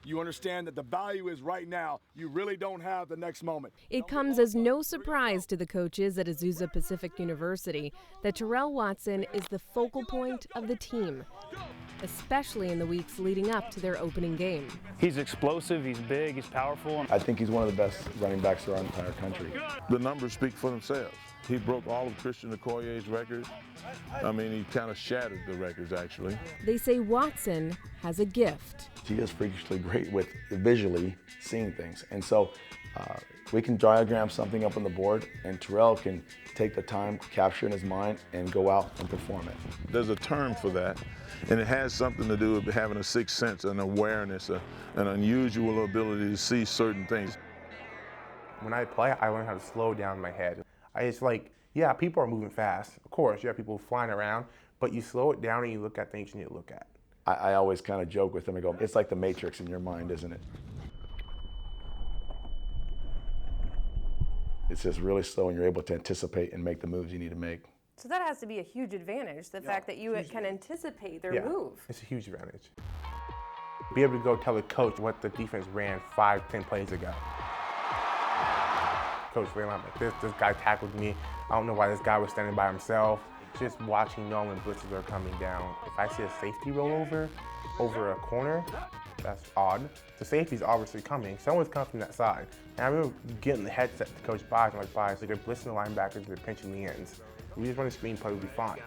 you understand that the value is right now. You really don't have the next moment. It comes as no surprise to the coaches at Azusa Pacific University that Terrell Watson is the focal point of the team, especially in the weeks leading up to their opening game. He's explosive, he's big, he's powerful. I think he's one of the best running backs around the entire country. The numbers speak for themselves. He broke all of Christian Okoye's records. I mean, he kind of shattered the records, actually. They say Watson has a gift. He is freakishly great with visually seeing things. And so we can diagram something up on the board, and Terrell can take the time, capture it in his mind, and go out and perform it. There's a term for that, and it has something to do with having a sixth sense, an awareness, an unusual ability to see certain things. When I play, I learn how to slow down my head. It's like, yeah, people are moving fast. Of course, you have people flying around, but you slow it down and you look at things you need to look at. I always kind of joke with them and go, it's like the Matrix in your mind, isn't it? It's just really slow and you're able to anticipate and make the moves you need to make. So that has to be a huge advantage, the fact that you can anticipate their move. It's a huge advantage. Be able to go tell the coach what the defense ran 5-10 plays ago. Coach ran out like this guy tackled me. I don't know why this guy was standing by himself. Just watching knowing when blitzes are coming down. If I see a safety rollover over a corner, that's odd. The safety's obviously coming. Someone's coming from that side. And I remember getting the headset to Coach Byes. I'm like, Byes, they're blitzing the linebackers, they're pinching the ends. We just run a screen play, we'll be fine.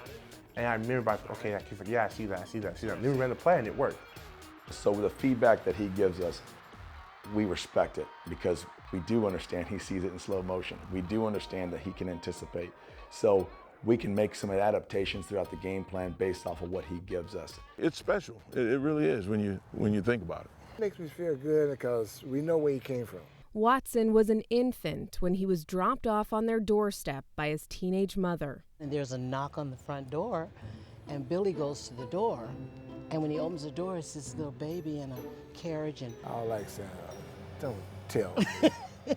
And I remember, okay, he's like, yeah, I see that. And then we ran the play and it worked. So the feedback that he gives us, we respect it because we do understand he sees it in slow motion. We do understand that he can anticipate. So we can make some adaptations throughout the game plan based off of what he gives us. It's special. It really is when you think about it. It makes me feel good because we know where he came from. Watson was an infant when he was dropped off on their doorstep by his teenage mother. And there's a knock on the front door, and Billy goes to the door. And when he opens the door, it's this little baby in a carriage. And I was like, don't tell. I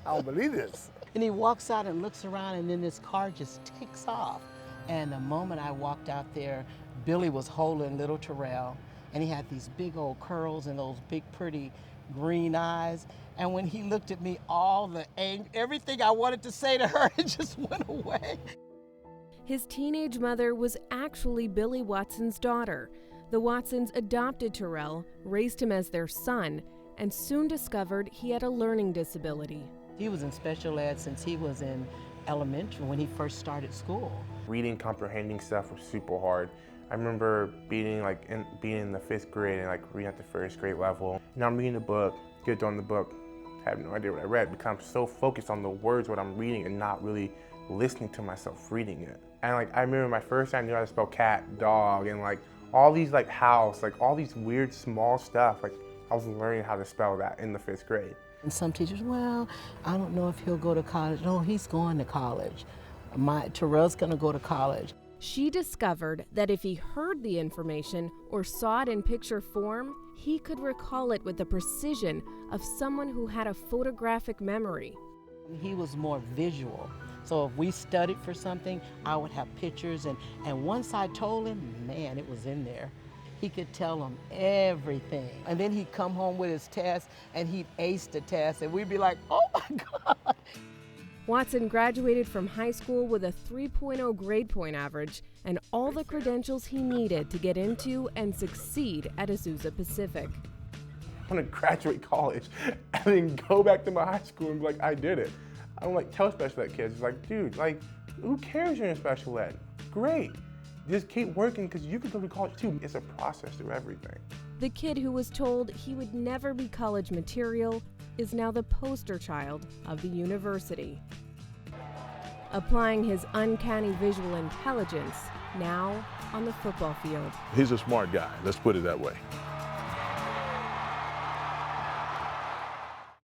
don't believe this. And he walks out and looks around, and then this car just takes off. And the moment I walked out there, Billy was holding little Terrell, and he had these big old curls and those big, pretty green eyes. And when he looked at me, everything I wanted to say to her, it just went away. His teenage mother was actually Billy Watson's daughter. The Watsons adopted Terrell, raised him as their son, and soon discovered he had a learning disability. He was in special ed since he was in elementary when he first started school. Reading, comprehending stuff was super hard. I remember being in the 5th grade and reading at the 1st grade level. Now I'm reading a book, get done the book, have no idea what I read because I'm so focused on the words, what I'm reading, and not really listening to myself reading it. And I remember my first time I knew how to spell cat, dog, and all these house, all these weird small stuff. I was learning how to spell that in the 5th grade. And some teachers, well, I don't know if he'll go to college. No, he's going to college. Terrell's gonna go to college. She discovered that if he heard the information or saw it in picture form, he could recall it with the precision of someone who had a photographic memory. He was more visual. So if we studied for something, I would have pictures, and once I told him, man, it was in there. He could tell them everything. And then he'd come home with his test, and he'd ace the test, and we'd be like, oh my God. Watson graduated from high school with a 3.0 grade point average and all the credentials he needed to get into and succeed at Azusa Pacific. I want to graduate college and then go back to my high school and be like, I did it. I don't tell special ed kids, it's dude, who cares you're in special ed? Great. Just keep working because you can go to college too. It's a process through everything. The kid who was told he would never be college material is now the poster child of the university. Applying his uncanny visual intelligence now on the football field. He's a smart guy, let's put it that way.